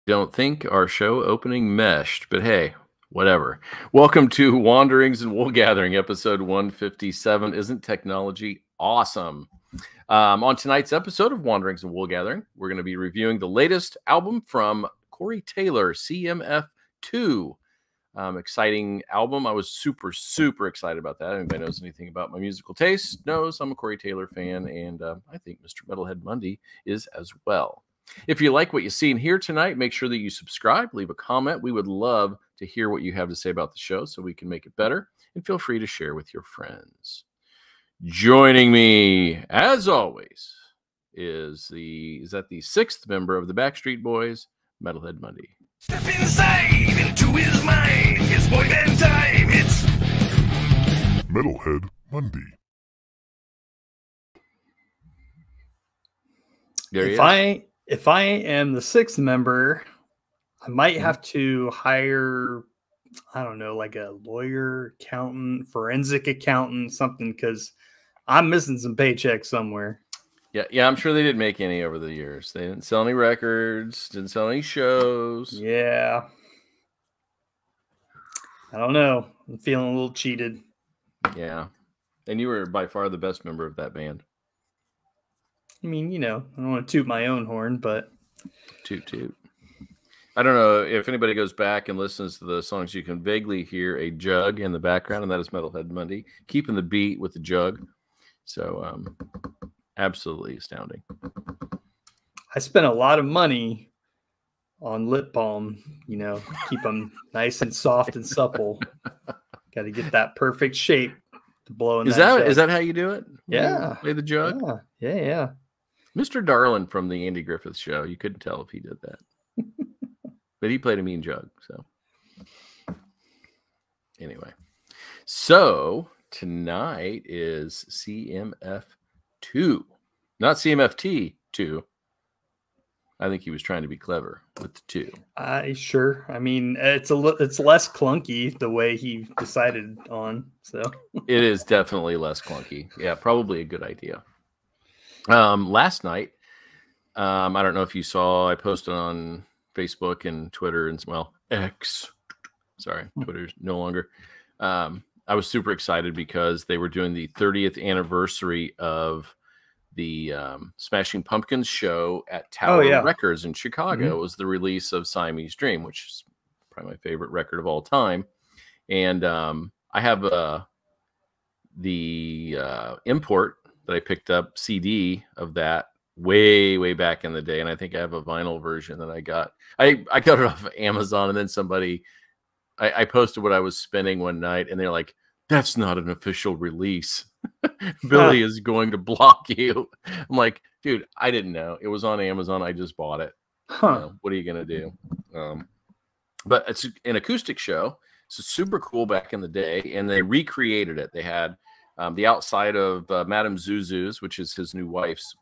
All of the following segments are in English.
Don't think our show opening meshed, but hey, whatever. Welcome to Wanderings and Wool Gathering, episode 157. Isn't technology awesome? On tonight's episode of Wanderings and Wool Gathering, we're going to be reviewing the latest album from Corey Taylor CMF2. Exciting album. I was super excited about that. Anybody knows anything about my musical taste knows I'm a Corey Taylor fan, and I think Mr. Metalhead Mundy is as well. If you like what you see and hear tonight, make sure that you subscribe, leave a comment. We would love to hear what you have to say about the show so we can make it better, and feel free to share with your friends. Joining me, as always, is the sixth member of the Backstreet Boys, Metalhead Mundy. Step inside into his mind. It's boy band time. It's Metalhead Mundy. There he is. If I am the sixth member, I might have to hire, I don't know, like a lawyer, accountant, forensic accountant, something, because I'm missing some paychecks somewhere. Yeah, I'm sure they didn't make any over the years. They didn't sell any records, didn't sell any shows. Yeah. I don't know. I'm feeling a little cheated. Yeah. And you were by far the best member of that band. I mean, you know, I don't want to toot my own horn, but Toot toot. I don't know if anybody goes back and listens to the songs, you can vaguely hear a jug in the background, and that is Metalhead Mundy, keeping the beat with the jug. So, absolutely astounding. I spent a lot of money on lip balm, you know, keep them nice and soft and supple. Got to get that perfect shape to blow in. Is that how you do it? Yeah. Play the jug? Yeah. Mr. Darlin from the Andy Griffith Show, you couldn't tell if he did that. But he played a mean jug, so. Anyway. So, tonight is CMF2. Not CMFT2. I think he was trying to be clever with the 2. Sure. I mean, it's less clunky the way he decided on. So it is definitely less clunky. Yeah, probably a good idea. Last night, I don't know if you saw, I posted on Facebook and Twitter and X. Sorry, Twitter's no longer. I was super excited because they were doing the 30th anniversary of the Smashing Pumpkins show at Tower Records in Chicago. Mm-hmm. It was the release of Siamese Dream, which is probably my favorite record of all time. And I have the import that I picked up CD of that way back in the day, and I think I have a vinyl version that I got. I got it off of Amazon, and then somebody I posted what I was spending one night, and they're like, "That's not an official release. Billy is going to block you." I'm like, dude, I didn't know. It was on Amazon. I just bought it. You know, what are you gonna do? But it's an acoustic show. So super cool back in the day, and they recreated it. They had the outside of Madame Zuzu's, which is his new wife's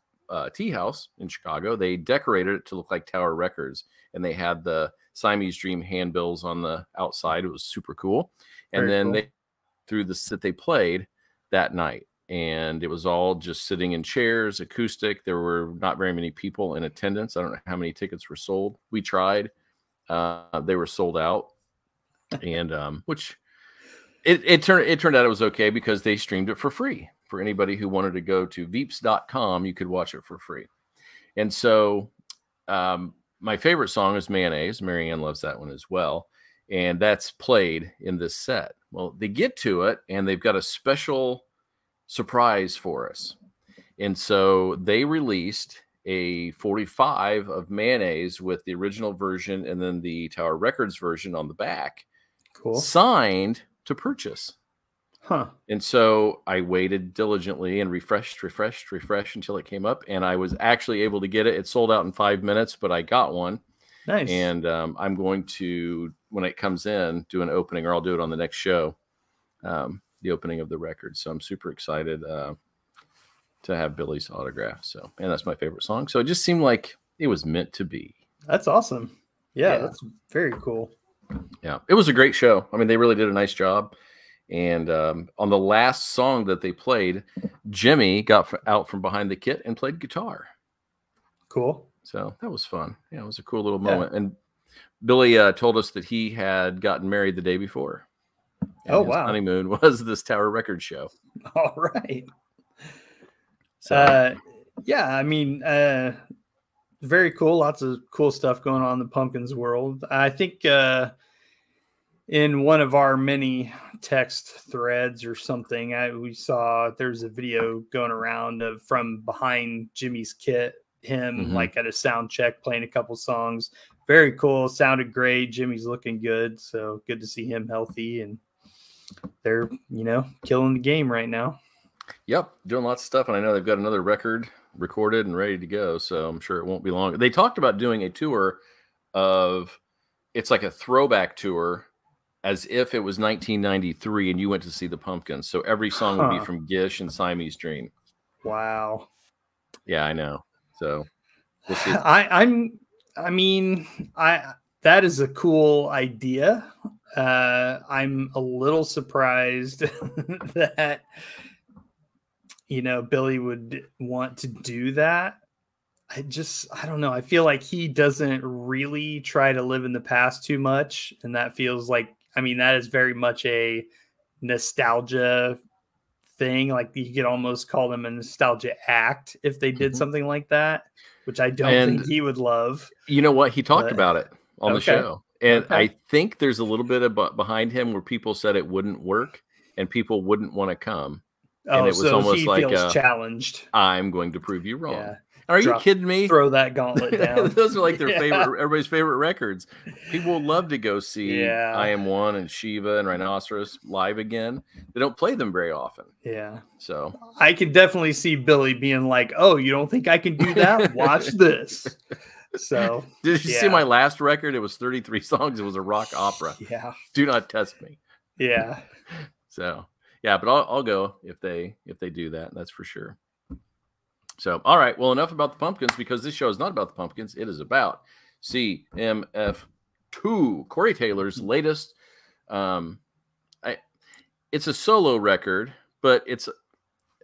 tea house in Chicago. They decorated it to look like Tower Records, and they had the Siamese Dream handbills on the outside. It was super cool. And then they through the that they played that night, and it was all just sitting in chairs, acoustic. There were not very many people in attendance. I don't know how many tickets were sold. We tried. They were sold out, and which it turned out it was okay because they streamed it for free. For anybody who wanted to go to veeps.com, you could watch it for free. And so my favorite song is Mayonnaise. Marianne loves that one as well. And that's played in this set. Well, they get to it, and they've got a special surprise for us. And so they released a 45 of Mayonnaise with the original version and then the Tower Records version on the back. Cool. Signed to purchase. Huh. And so I waited diligently and refreshed until it came up, and I was actually able to get it. It sold out in 5 minutes, but I got one. Nice. And I'm going to, when it comes in, do an opening, or I'll do it on the next show, the opening of the record. So I'm super excited to have Billy's autograph. So, and that's my favorite song. So it just seemed like it was meant to be. That's awesome. Yeah. That's very cool. Yeah, it was a great show. I mean, they really did a nice job. And on the last song that they played, Jimmy got out from behind the kit and played guitar. Cool. So that was fun. Yeah, it was a cool little moment. And Billy told us that he had gotten married the day before. And Oh, his wow. honeymoon was this Tower Records show. All right. So yeah, I mean, very cool. Lots of cool stuff going on in the Pumpkins world. I think in one of our many text threads or something, we saw there's a video going around of from behind Jimmy's kit, him like at a sound check playing a couple songs. Very cool. Sounded great. Jimmy's looking good. So good to see him healthy, and they're, killing the game right now. Yep, doing lots of stuff, and I know they've got another record recorded and ready to go, so I'm sure it won't be long. They talked about doing a tour it's like a throwback tour, as if it was 1993 and you went to see the Pumpkins. So every song would be from Gish and Siamese Dream. Wow. Yeah, I know. So we'll see. That is a cool idea. I'm a little surprised that Billy would want to do that. I don't know. I feel like he doesn't really try to live in the past too much. And that feels like, that is very much a nostalgia thing. Like you could almost call them a nostalgia act if they did something like that, which I don't think he would love. You know what? He talked about it on the show. And I think there's a little bit of behind him where people said it wouldn't work and people wouldn't want to come. And it was so almost he like feels challenged. I'm going to prove you wrong. Yeah. Are you kidding me? Throw that gauntlet down. Those are like their favorite, everybody's favorite records. People will love to go see I Am One and Shiva and Rhinoceros live again. They don't play them very often. Yeah. So I can definitely see Billy being like, "Oh, you don't think I can do that? Watch this." So did you see my last record? It was 33 songs. It was a rock opera. Yeah. Do not test me. Yeah. So yeah, but I'll go if they do that. That's for sure. So, all right. Well, enough about the Pumpkins, because this show is not about the Pumpkins. It is about CMF2, Corey Taylor's latest. It's a solo record, but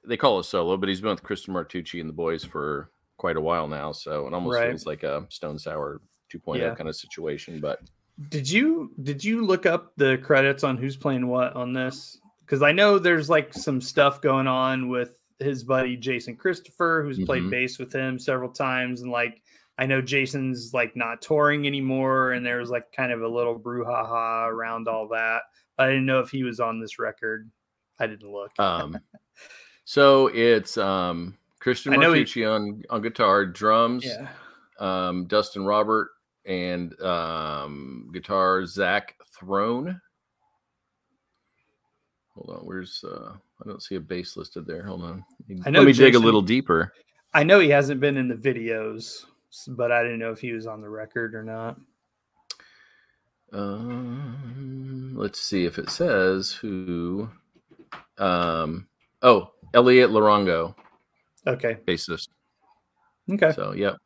they call it solo, but he's been with Kristen Martucci and the boys for quite a while now. So it almost feels like a Stone Sour 2.0 kind of situation. But did you look up the credits on who's playing what on this? Because I know there's like some stuff going on with his buddy Jason Christopher, who's played bass with him several times, and like I know Jason's like not touring anymore, and there was like kind of a little brouhaha around all that. I didn't know if he was on this record. I didn't look. So it's Christian Martucci on guitar, drums, Dustin Robert, and guitar Zach Throne. Hold on, where's I don't see a bass listed there. Hold on. Let me dig a little deeper. I know he hasn't been in the videos, but I didn't know if he was on the record or not. Let's see if it says who. Elliot Larongo. Okay. Bassist. Okay. So, yep.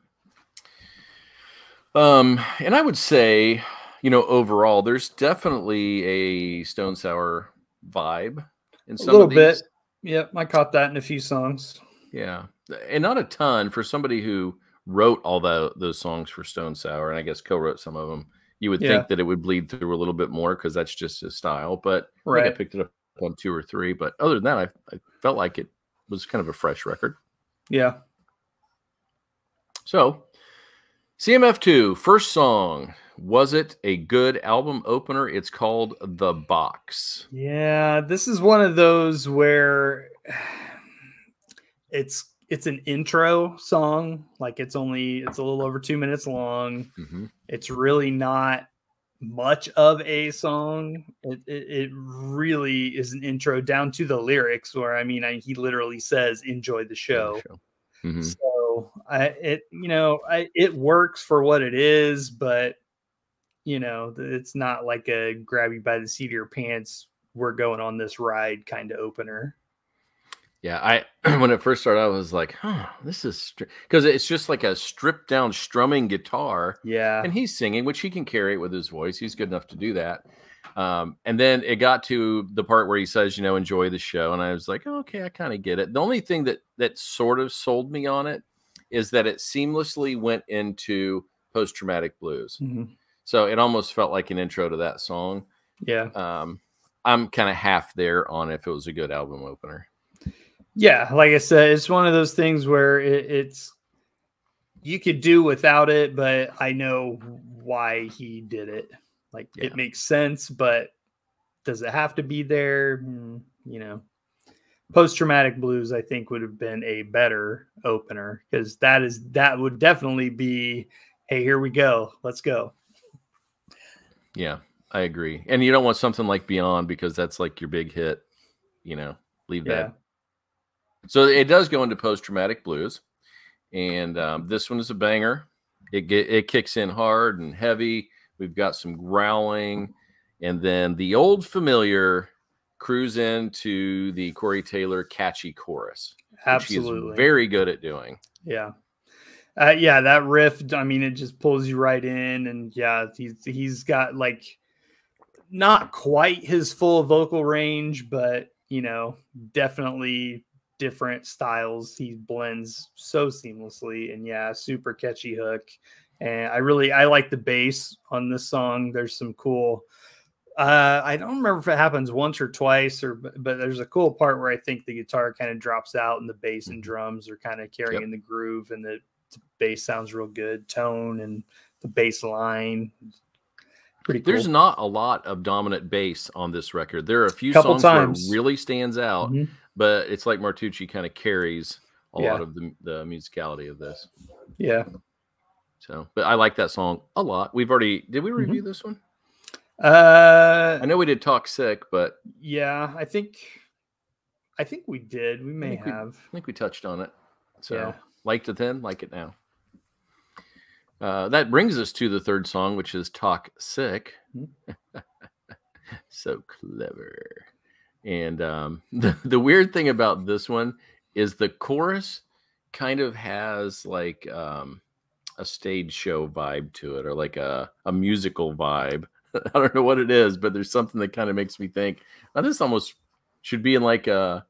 And I would say, overall, there's definitely a Stone Sour vibe in some a little of these. bit. Yep, I caught that in a few songs. Yeah, and not a ton for somebody who wrote all those songs for Stone Sour, and I guess co-wrote some of them. You would think that it would bleed through a little bit more because that's just his style. But I think I picked it up on 2 or 3. But other than that, I felt like it was kind of a fresh record. Yeah. So, CMF2, first song. Was it a good album opener? It's called The Box. Yeah, this is one of those where it's an intro song. Like it's a little over 2 minutes long. It's really not much of a song. It really is an intro down to the lyrics where, he literally says, "Enjoy the show." So it works for what it is, but it's not like a grab you by the seat of your pants, we're going on this ride kind of opener. Yeah, when it first started, I was like, this is because it's just like a stripped down strumming guitar. Yeah. And he's singing, which he can carry it with his voice. He's good enough to do that. And then it got to the part where he says, enjoy the show. And I was like, okay, I kind of get it. The only thing that sort of sold me on it is that it seamlessly went into post-traumatic blues. So it almost felt like an intro to that song. Yeah. I'm kind of half there on if it was a good album opener. Yeah, like I said, it's one of those things where it's you could do without it, but I know why he did it. Like it makes sense, but does it have to be there? You know, Post-Traumatic Blues, I think, would have been a better opener because that would definitely be, hey, here we go, let's go. Yeah, I agree. And you don't want something like Beyond because that's like your big hit. You know, leave that. So it does go into Post-Traumatic Blues, and this one is a banger. It kicks in hard and heavy. We've got some growling, and then the old familiar cruise into the Corey Taylor catchy chorus. Absolutely. Which he is very good at doing. Yeah. Yeah, that riff, I mean, it just pulls you right in. And yeah, he's got like not quite his full vocal range, but you know, definitely different styles. He blends so seamlessly, and yeah, super catchy hook. And I like the bass on this song. There's some cool I don't remember if it happens once or twice, but there's a cool part where I think the guitar kind of drops out and the bass and drums are kind of carrying the groove, and the bass sounds real good, tone and the bass line. Pretty cool. There's not a lot of dominant bass on this record. There are a few songs where it really stands out, but it's like Martucci kind of carries a lot of the musicality of this. Yeah. So, but I like that song a lot. Did we review this one? I know we did Talk Sick, but yeah, I think we did. We may have. I think we touched on it. So liked it then, like it now. That brings us to the third song, which is Talk Sick. So clever. And the weird thing about this one is the chorus kind of has like a stage show vibe to it, or like a musical vibe. I don't know what it is, but there's something that kind of makes me think, oh, this almost should be in like a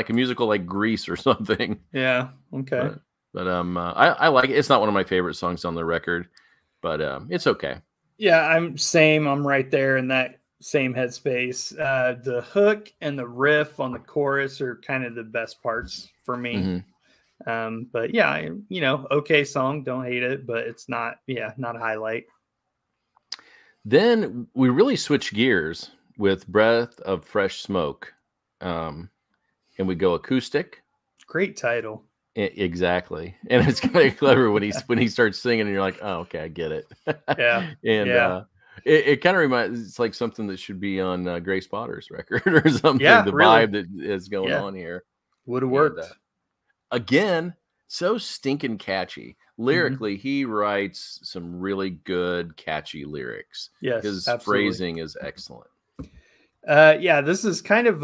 musical like Grease or something. Yeah. Okay. But I like it. It's not one of my favorite songs on the record, but it's okay. Yeah, I'm right there in that same headspace. The hook and the riff on the chorus are kind of the best parts for me. But yeah, you know, okay song, don't hate it, but it's not a highlight. Then we really switch gears with Breath of Fresh Smoke. And we go acoustic. Great title. Exactly. And it's kind of clever when he starts singing and you're like, oh, okay, I get it. Yeah. And it kind of reminds, it's like something that should be on Grace Potter's record or something. Yeah, the really. vibe that is going on here. Would have worked. Again, so stinking catchy. Lyrically, he writes some really good, catchy lyrics. Yes, his absolutely. phrasing is excellent. Yeah, this is kind of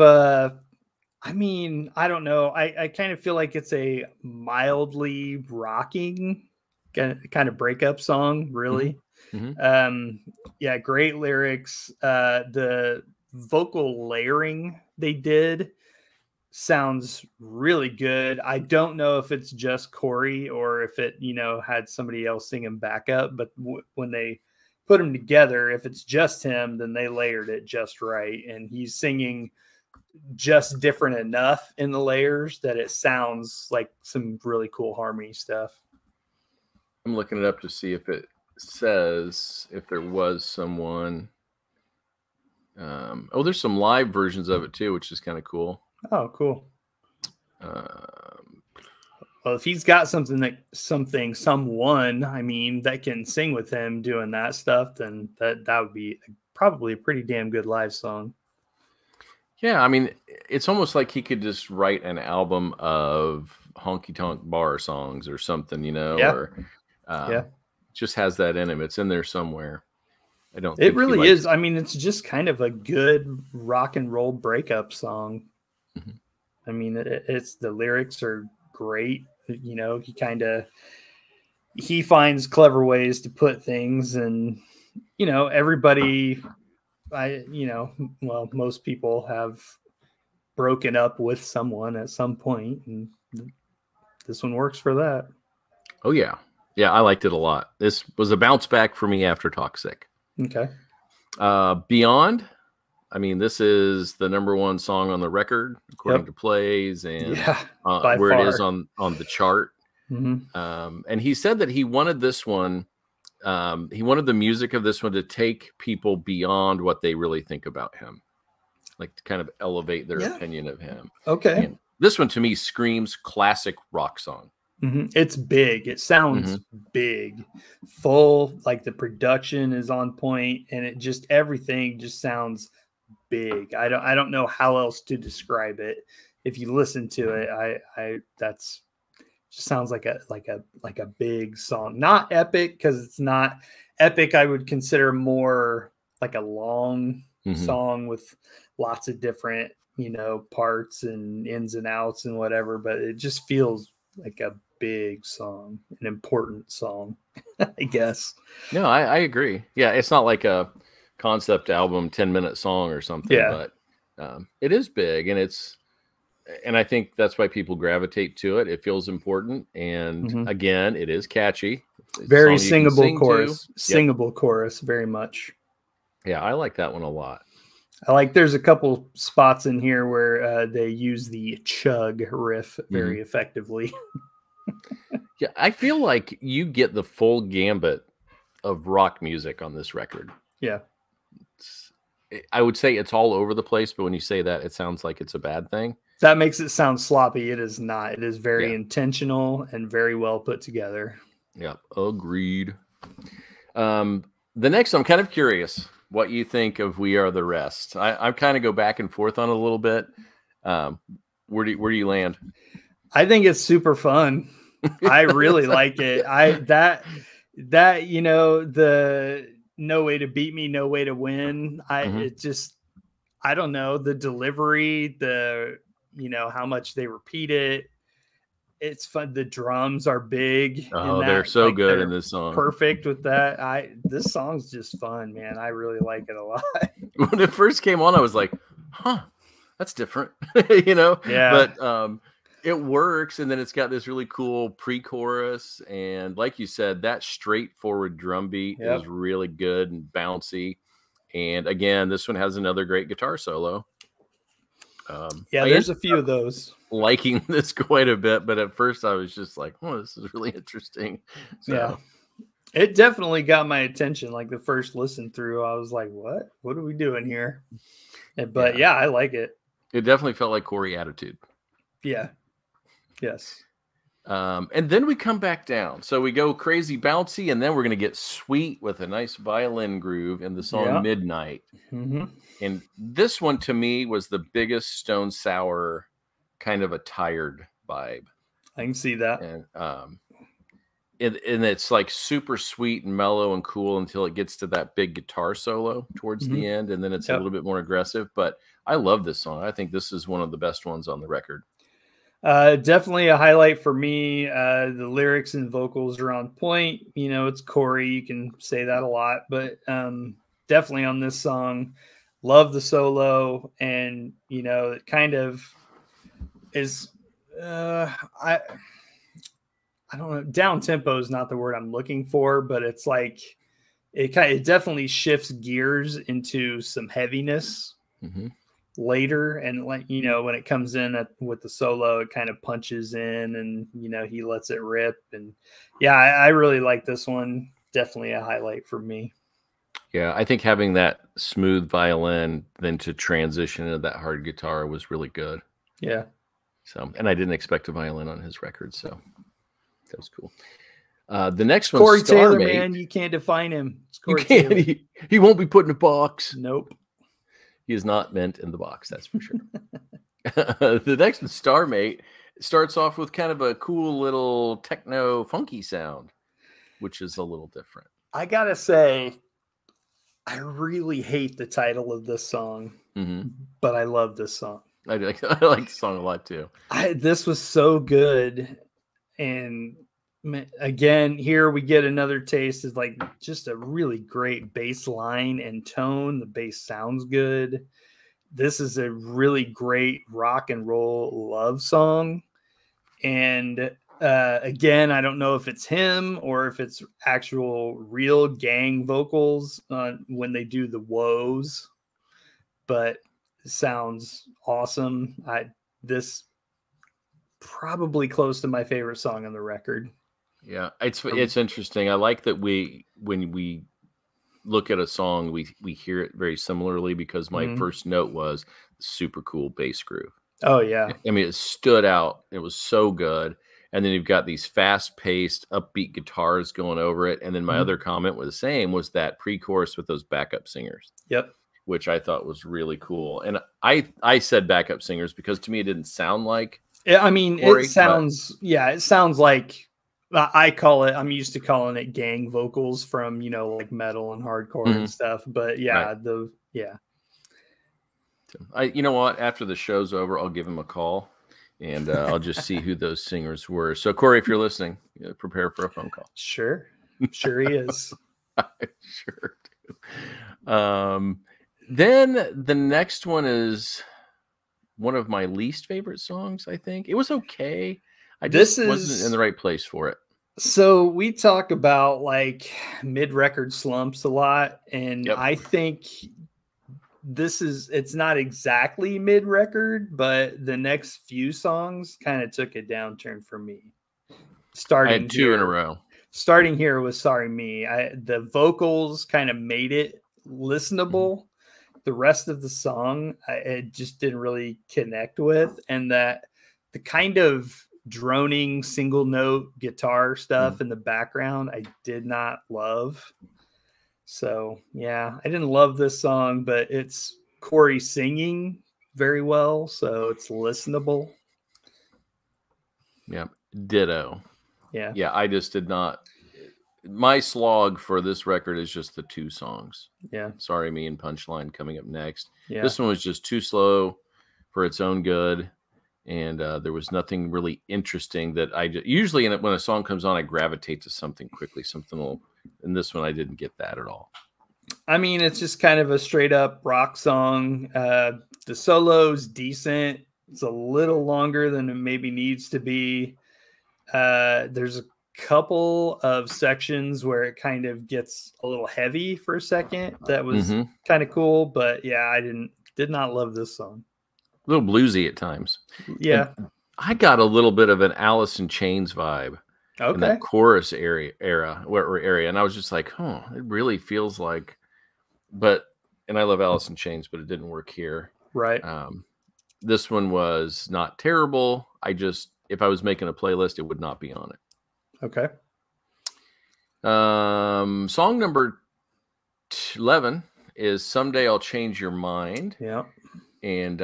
I mean, I don't know. I kind of feel like it's a mildly rocking kind of breakup song, really. Yeah, great lyrics. The vocal layering they did sounds really good. I don't know if it's just Corey or if it, you know, had somebody else singing backup, but when they put them together, if it's just him, then they layered it just right. And he's singing just different enough in the layers that it sounds like some really cool harmony stuff. I'm looking it up to see if it says if there was someone. Oh, there's some live versions of it too, which is kind of cool. Oh, cool. Well, if he's got someone, I mean, that can sing with him doing that stuff, then that would be probably a pretty damn good live song. Yeah, I mean, it's almost like he could just write an album of honky tonk bar songs or something, you know, or just has that in him. It's in there somewhere. I don't. It really is. I mean, it's just kind of a good rock and roll breakup song. I mean, it's the lyrics are great. You know, he finds clever ways to put things, and you know, everybody. Most people have broken up with someone at some point, and this one works for that. Oh yeah, Yeah, I liked it a lot. This was a bounce back for me after Toxic. Okay. Beyond, I mean, this is the #1 song on the record according to plays and yeah, by where far. it is on the chart. And he said that he wanted this one. He wanted the music of this one to take people beyond what they really think about him, like to kind of elevate their opinion of him. Okay. And this one to me screams classic rock song. It's big. It sounds big, full. Like the production is on point, and it just everything just sounds big. I don't know how else to describe it. If you listen to it, that's just sounds like a big song. Not epic, because it's not epic. I would consider more like a long song with lots of different, parts and ins and outs and whatever, but it just feels like a big song, an important song, I guess. No, I agree. Yeah, it's not like a concept album 10-minute song or something, but it is big, and I think that's why people gravitate to it. It feels important, and again, it is catchy. It's very singable chorus. Singable chorus, very much. Yeah, I like that one a lot. I like there's a couple spots in here where they use the chug riff very effectively. Yeah, I feel like you get the full gambit of rock music on this record. Yeah. I would say it's all over the place, but when you say that, it sounds like it's a bad thing. That makes it sound sloppy. It is not. It is very intentional and very well put together. Yeah, agreed. The next, I'm kind of curious what you think of We Are the Rest. I kind of go back and forth on it a little bit. Where do you land? I think it's super fun. I really like it. The No Way to Beat Me, No Way to Win. It just, I don't know, the delivery, how much they repeat it. It's fun. The drums are big. Oh, they're so good in this song. Perfect with that. This song's just fun, man. I really like it a lot. When it first came on, I was like, huh, that's different. Yeah. But it works, and then it's got this really cool pre-chorus, and like you said, that straightforward drum beat is really good and bouncy. And again, this one has another great guitar solo. There's a few of those. Liking this quite a bit, but at first I was just like, oh, this is really interesting. So. Yeah, it definitely got my attention. Like the first listen through, I was like, what are we doing here? But yeah, I like it. It definitely felt like Corey attitude. Yeah. Yes. And then we come back down. So we go crazy bouncy, and then we're going to get sweet with a nice violin groove in the song Midnight. And this one to me was the biggest Stone Sour kind of a tired vibe. I can see that. And it's like super sweet and mellow and cool until it gets to that big guitar solo towards the end. And then it's a little bit more aggressive, but I love this song. I think this is one of the best ones on the record. Definitely a highlight for me. The lyrics and vocals are on point. It's Corey. You can say that a lot, but definitely on this song, love the solo. And, it kind of is, I don't know, down tempo is not the word I'm looking for, but it's like, it definitely shifts gears into some heaviness. Later, and when it comes in with the solo, it kind of punches in, and he lets it rip. And I really like this one. Definitely a highlight for me. Yeah, I think having that smooth violin then to transition into that hard guitar was really good. Yeah. So, and I didn't expect a violin on his record, so that was cool. The next one, Corey Taylor, man, you can't define him. It's Corey Taylor. He won't be put in a box. Nope. He is not meant in the box, that's for sure. The next one, Starmate, starts off with kind of a cool little techno funky sound, which is a little different. I gotta say, I really hate the title of this song, but I love this song. I like the song a lot too. This was so good. And again, here we get another taste of like just a really great bass line and tone. The bass sounds good. This is a really great rock and roll love song. And Again, I don't know if it's him or if it's actual real gang vocals when they do the woes, but it sounds awesome. This probably close to my favorite song on the record. Yeah, it's interesting. I like that when we look at a song, we hear it very similarly, because my first note was super cool bass groove. Oh yeah. I mean, it stood out. It was so good. And then you've got these fast-paced, upbeat guitars going over it. And then my other comment was the same, was that pre-chorus with those backup singers. Yep. Which I thought was really cool. And I said backup singers because to me it didn't sound like. I mean, Corey, it sounds it sounds like I'm used to calling it gang vocals from, like metal and hardcore and stuff. But yeah, You know what? After the show's over, I'll give him a call and I'll just see who those singers were. So Corey, if you're listening, prepare for a phone call. Sure he is. Sure do. Then the next one is one of my least favorite songs. I think it was okay. I just wasn't in the right place for it. So we talk about like mid-record slumps a lot, and I think it's not exactly mid-record, but the next few songs kind of took a downturn for me. I had two in a row. Starting here with Sorry Me. The vocals kind of made it listenable. The rest of the song, it just didn't really connect with. And that the kind of droning single note guitar stuff in the background, I did not love. So, yeah, I didn't love this song, but it's Corey singing very well. So it's listenable. Yeah. Ditto. Yeah. Yeah. I just did not. My slog for this record is just the two songs. Yeah. Sorry Me and Punchline coming up next. Yeah. This one was just too slow for its own good. And there was nothing really interesting that usually when a song comes on, I gravitate to something quickly, and this one, I didn't get that at all. I mean, it's just kind of a straight up rock song. The solo's decent. It's a little longer than it maybe needs to be. There's a couple of sections where it kind of gets a little heavy for a second. That was kind of cool, but yeah, I did not love this song. A little bluesy at times. Yeah. And I got a little bit of an Alice in Chains vibe in that chorus area, and I was just like, it really feels like, and I love Alice in Chains, but it didn't work here. Right. This one was not terrible. If I was making a playlist, it would not be on it. Okay. Song number 11 is Someday I'll Change Your Mind. Yeah. And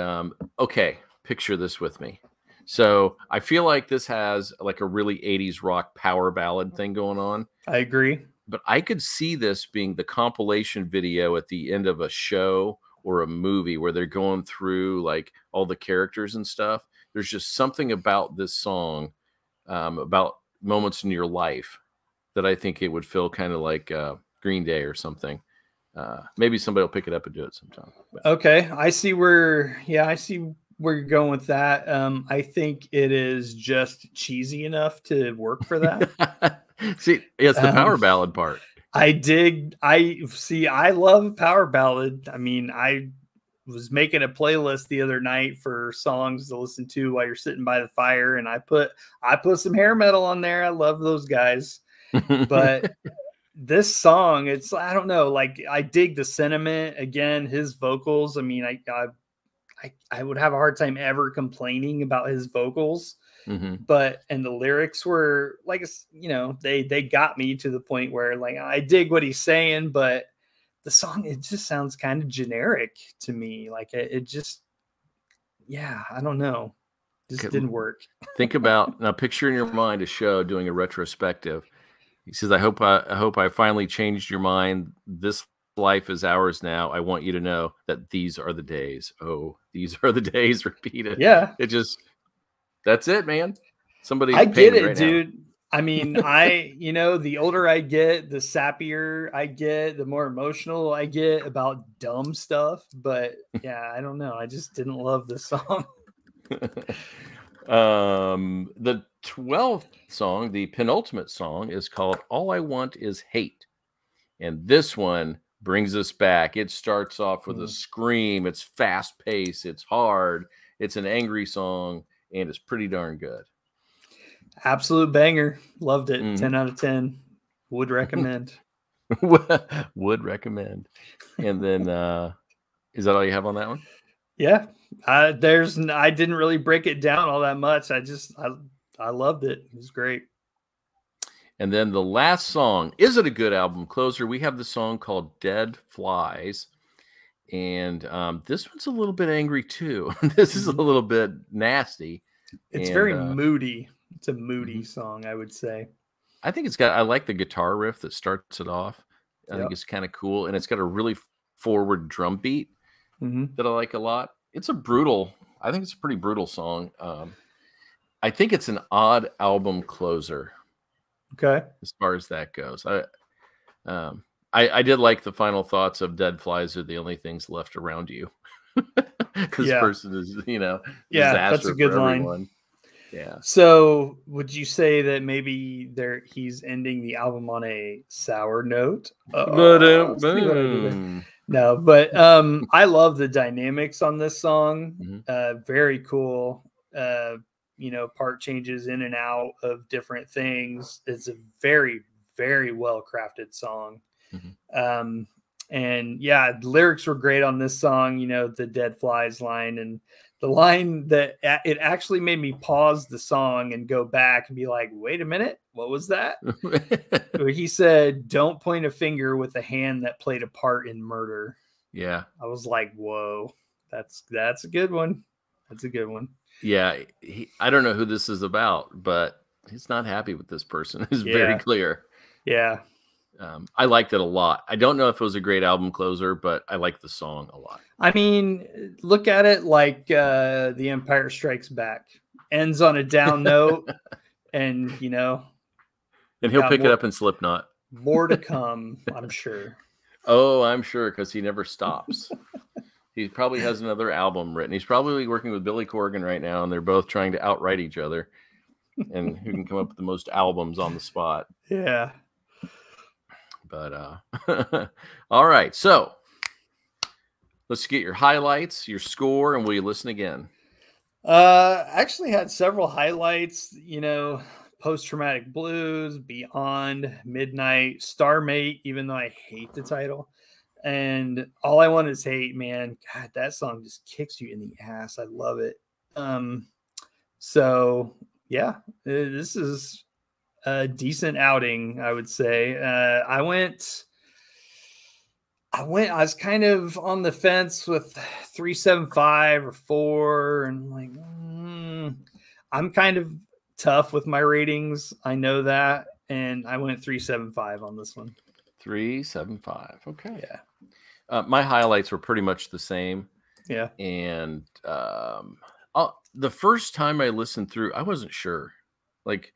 okay, picture this with me. So I feel like this has like a really 80s rock power ballad thing going on. I agree. But I could see this being the compilation video at the end of a show or a movie where they're going through like all the characters and stuff. There's just something about this song, about moments in your life, that I think it would feel kind of like Green Day or something. Maybe somebody will pick it up and do it sometime. Okay. I see where you're going with that. I think it is just cheesy enough to work for that. See, it's the power ballad part. I love power ballad. I mean, I was making a playlist the other night for songs to listen to while you're sitting by the fire, and I put some hair metal on there. I love those guys. But this song, I don't know, like I dig the sentiment. Again, his vocals. I mean, I would have a hard time ever complaining about his vocals, but the lyrics were like, they got me to the point where like I dig what he's saying, but the song, it just sounds kind of generic to me. Like it just, I don't know, just didn't work. Think about now. Picture in your mind a show doing a retrospective. He says, I hope I finally changed your mind. This life is ours now. I want you to know that these are the days. Oh, these are the days. Repeated. Yeah. That's it, man. I get it, dude. Now. I mean, the older I get, the sappier I get, the more emotional I get about dumb stuff. But yeah, I don't know. I just didn't love this song. The 12th song, the penultimate song, is called All I Want Is Hate. And this one brings us back. It starts off with a scream. It's fast paced. It's hard. It's an angry song, and it's pretty darn good. Absolute banger. Loved it. 10 out of 10. Would recommend. Would recommend. And then, is that all you have on that one? Yeah. I didn't really break it down all that much. I loved it. It was great. And then the last song, is it a good album closer? We have the song called Dead Flies. And this one's a little bit angry too. This is a little bit nasty. It's very moody. It's a moody song, I would say. I think I like the guitar riff that starts it off. I think it's kind of cool. And it's got a really forward drum beat that I like a lot. I think it's a pretty brutal song. I think it's an odd album closer. Okay. As far as that goes. I did like the final thoughts of Dead Flies are the only things left around you. This person is, that's a good line. Yeah. So would you say that maybe he's ending the album on a sour note? No, but I love the dynamics on this song. Very cool. Part changes in and out of different things. It's a very, very well crafted song. And yeah, the lyrics were great on this song, the Dead Flies line, and the line that it actually made me pause the song and go back and be like, wait a minute, what was that? Where he said, don't point a finger with a hand that played a part in murder. Yeah. I was like, whoa, that's a good one. That's a good one. Yeah. I don't know who this is about, but he's not happy with this person. It's very clear. Yeah. I liked it a lot. I don't know if it was a great album closer, but I like the song a lot. I mean, look at it like The Empire Strikes Back. Ends on a down note, and and he'll pick it up in Slipknot. More to come, I'm sure. Oh, I'm sure, because he never stops. He probably has another album written. He's probably working with Billy Corgan right now, and they're both trying to outwrite each other, and who can come up with the most albums on the spot. Yeah. But all right, so let's get your highlights, your score, and will you listen again? Actually had several highlights, Post-Traumatic Blues, Beyond, Midnight, Starmate, even though I hate the title, and All I Want Is Hate, man. God, that song just kicks you in the ass. I love it. So yeah, this is a decent outing, I would say. I was kind of on the fence with 3.75 or 4, and like, I'm kind of tough with my ratings. I know that, and I went 3.75 on this one. 3.75. Okay. Yeah. My highlights were pretty much the same. Yeah. And the first time I listened through, I wasn't sure. Like,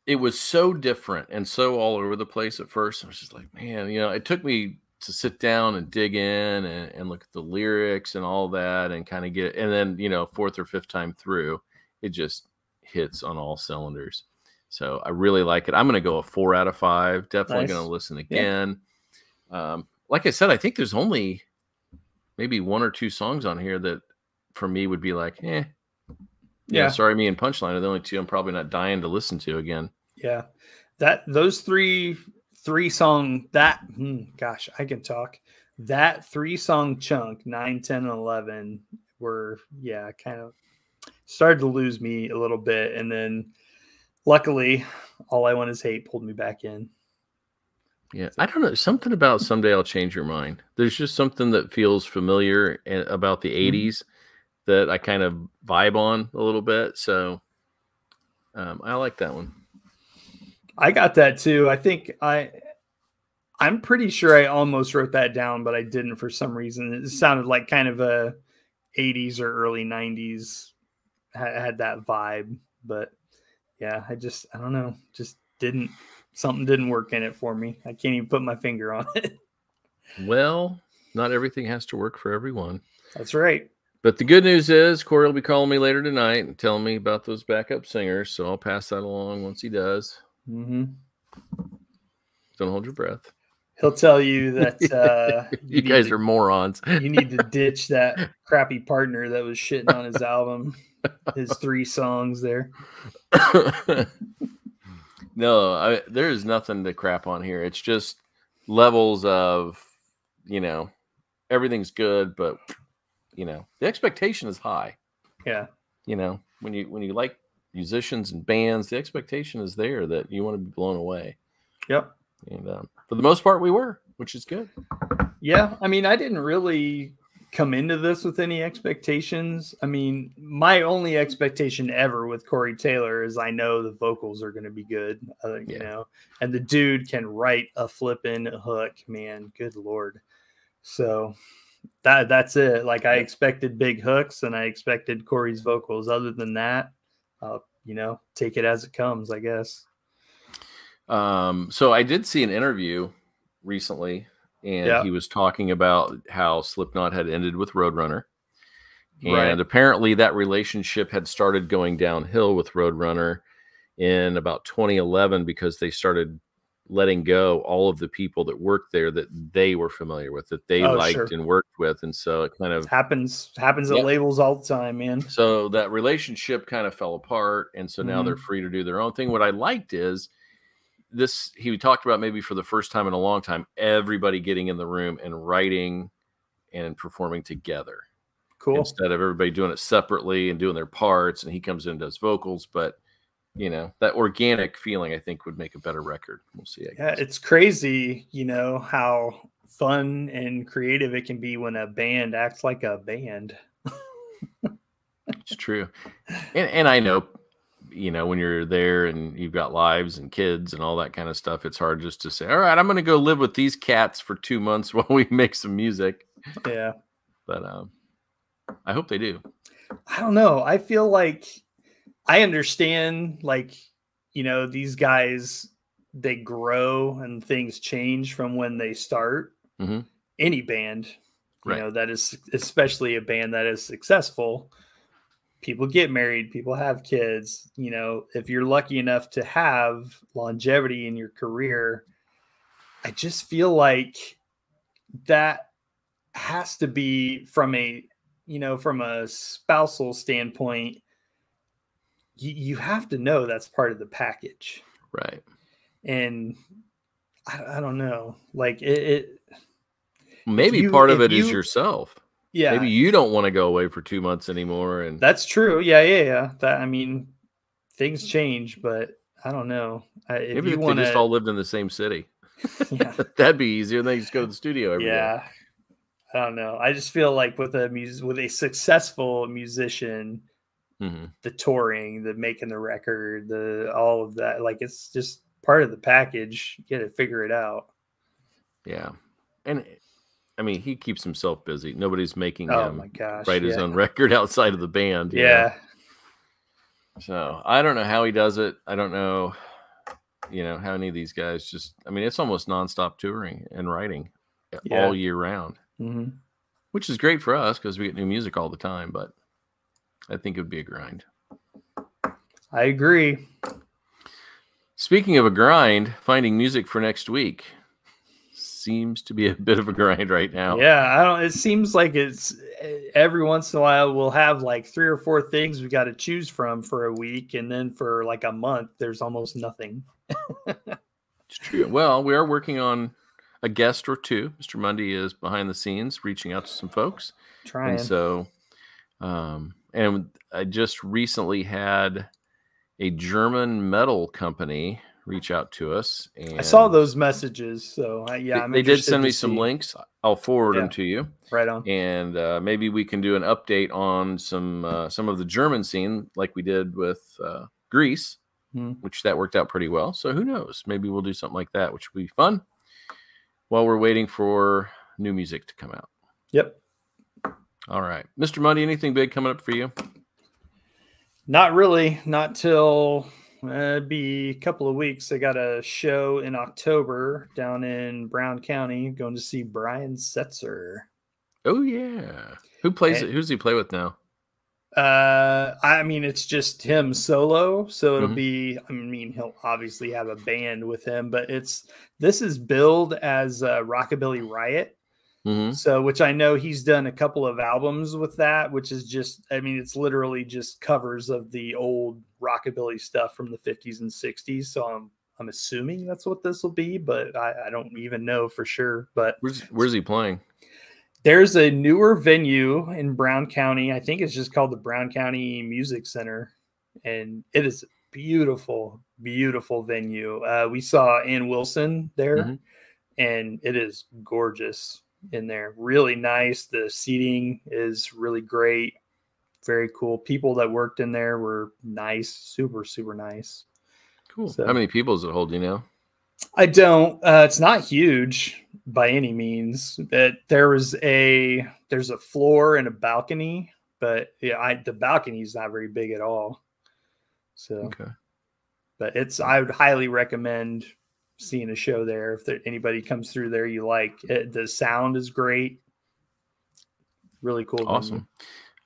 it was so different and so all over the place at first. I was just like, man, it took me to sit down and dig in and look at the lyrics and all that and kind of get, and then, fourth or fifth time through, it just hits on all cylinders. So I really like it. I'm going to go a 4 out of 5. Definitely going to listen again. Yeah. Like I said, I think there's only maybe 1 or 2 songs on here that for me would be like, yeah, Sorry Me and Punchline are the only 2 I'm probably not dying to listen to again. Yeah. Those three song, gosh, I can talk. That 3-song chunk, 9, 10, and 11 were, kind of started to lose me a little bit. And then luckily, All I Want Is Hate pulled me back in. Yeah. I don't know. Something about Someday I'll Change Your Mind. There's just something that feels familiar about the 80s. That I kind of vibe on a little bit. So I like that one. I got that too. I think I'm pretty sure I almost wrote that down, but I didn't for some reason. It sounded like kind of a 80s or early 90s had that vibe. But yeah, I don't know. Just something didn't work in it for me. I can't even put my finger on it. Well, not everything has to work for everyone. That's right. But the good news is Corey will be calling me later tonight and telling me about those backup singers. So I'll pass that along once he does. Mm-hmm. Don't hold your breath. He'll tell you that you guys are morons. You need to ditch that crappy partner that was shitting on his album, his 3 songs there. No, there is nothing to crap on here. It's just levels of, everything's good, but the expectation is high. Yeah. When you like musicians and bands, the expectation is there that you want to be blown away. Yep. And for the most part, we were, which is good. Yeah. I mean, I didn't really come into this with any expectations. I mean, my only expectation ever with Corey Taylor is I know the vocals are going to be good, and the dude can write a flippin' hook, man. Good Lord. So that's it. Like, I expected big hooks and I expected Corey's vocals. Other than that, take it as it comes, I guess. So I did see an interview recently, and he was talking about how Slipknot had ended with Roadrunner. And apparently that relationship had started going downhill with Roadrunner in about 2011 because they started letting go all of the people that worked there that they were familiar with, that they liked and worked with. And so it kind of happens at labels all the time, man. So that relationship kind of fell apart. And so now they're free to do their own thing. What I liked is he talked about, maybe for the first time in a long time, everybody getting in the room and writing and performing together. Cool. Instead of everybody doing it separately and doing their parts, and he comes in and does vocals. But that organic feeling, I think, would make a better record. We'll see. Yeah, it's crazy, how fun and creative it can be when a band acts like a band. It's true. And I know, when you're there and you've got lives and kids and all that kind of stuff, it's hard just to say, all right, I'm going to go live with these cats for 2 months while we make some music. Yeah. But I hope they do. I don't know. I feel like I understand, these guys, they grow and things change from when they start. Mm-hmm. Any band, that is, especially a band that is successful. People get married, people have kids. If you're lucky enough to have longevity in your career, I just feel like that has to be from a spousal standpoint. You have to know that's part of the package. Right. And I don't know, like it maybe part of it is yourself. Yeah. Maybe you don't want to go away for 2 months anymore. And that's true. Yeah. Things change, but I don't know. Maybe if they just all lived in the same city. Yeah. That'd be easier. They just go to the studio every day. I don't know. I just feel like with a successful musician, the touring, the making the record, all of that, like, it's just part of the package. You got to figure it out. Yeah. And I mean, he keeps himself busy. Nobody's making him write his own record outside of the band. Yeah. So I don't know how he does it. I don't know, how any of these guys it's almost nonstop touring and writing all year round, which is great for us because we get new music all the time. But I think it would be a grind. I agree. Speaking of a grind, finding music for next week seems to be a bit of a grind right now. Yeah, it seems like it's every once in a while we'll have like 3 or 4 things we got to choose from for a week, and then for like a month there's almost nothing. It's true. Well, we are working on a guest or 2. Mr. Mundy is behind the scenes reaching out to some folks. Trying. And so and I just recently had a German metal company reach out to us, and I saw those messages. So they did send me some links. I'll forward them to you. Right on. And maybe we can do an update on some of the German scene, like we did with Greece, which that worked out pretty well. So who knows? Maybe we'll do something like that, which would be fun while we're waiting for new music to come out. Yep. All right, Mr. Mundy, anything big coming up for you? Not really. Not till it'd be a couple of weeks. I got a show in October down in Brown County, going to see Brian Setzer. Oh yeah. Who plays it? Who does he play with now? I mean, it's just him solo, so it'll Mhm. be. I mean, he'll obviously have a band with him, but this is billed as Rockabilly Riot. Mhm. So, which I know he's done a couple of albums with that, which is just, I mean, it's literally just covers of the old rockabilly stuff from the 50s and 60s. So I'm assuming that's what this will be, but I don't even know for sure. But Where's he playing? there's a newer venue in Brown County. I think it's just called the Brown County Music Center. And it is a beautiful, beautiful venue. We saw Ann Wilson there, Mhm. and it is gorgeous in there. Really nice. The seating is really great. Very cool. People that worked in there were nice. Super, super nice. Cool. So, How many people does it hold? Do you know? I don't. It's not huge by any means. That there's a floor and a balcony, but yeah, the balcony's not very big at all. So, Okay. but I would highly recommend seeing a show there. If anybody comes through there, you like it. The sound is great. Really cool. Awesome. Venue.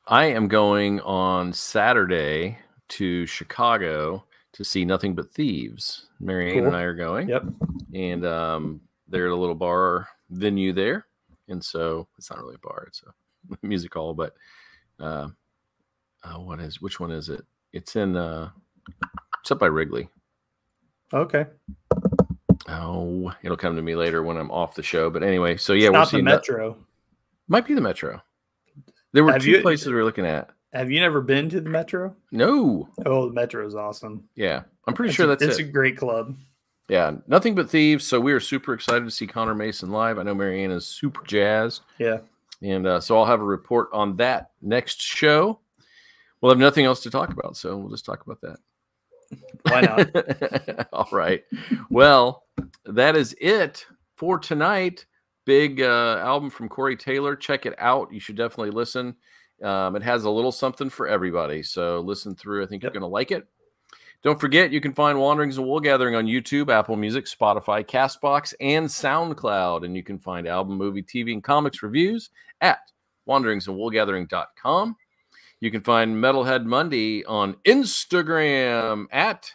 I am going on Saturday to Chicago to see Nothing But Thieves. Marianne and I are going. Yep. And they're at a little bar venue there. And so it's not really a bar, it's a music hall, but which one is it? It's in it's up by Wrigley. Okay. Oh, it'll come to me later when I'm off the show. But anyway, so yeah, It's we're not the seeing Metro. Might be the Metro. There were Have two places we were looking at. Have you never been to the Metro? No. Oh, the Metro is awesome. Yeah, I'm pretty sure that's It's it. a great club. Yeah, Nothing But Thieves. So we are super excited to see Connor Mason live. I know Marianne is super jazzed. Yeah. And so I'll have a report on that next show. We'll have nothing else to talk about, so we'll just talk about that. Why not? All right. Well, that is it for tonight. Big album from Corey Taylor. Check it out. You should definitely listen. It has a little something for everybody. So listen through. I think you're going to like it. Don't forget, you can find Wanderings and Wool Gathering on YouTube, Apple Music, Spotify, CastBox, and SoundCloud. And you can find album, movie, TV, and comics reviews at wanderingsandwoolgathering.com. You can find Metalhead Mundy on Instagram at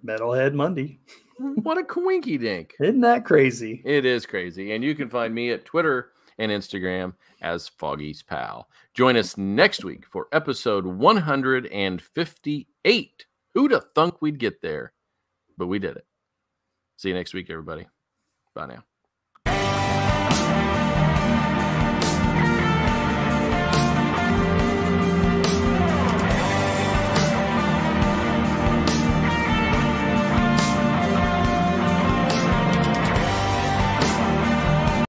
Metalhead Mundy. What a coinky dink. Isn't that crazy? It is crazy. And you can find me at Twitter and Instagram as Foggy's Pal. Join us next week for episode 158. Who'd have thunk we'd get there? But we did it. See you next week, everybody. Bye now.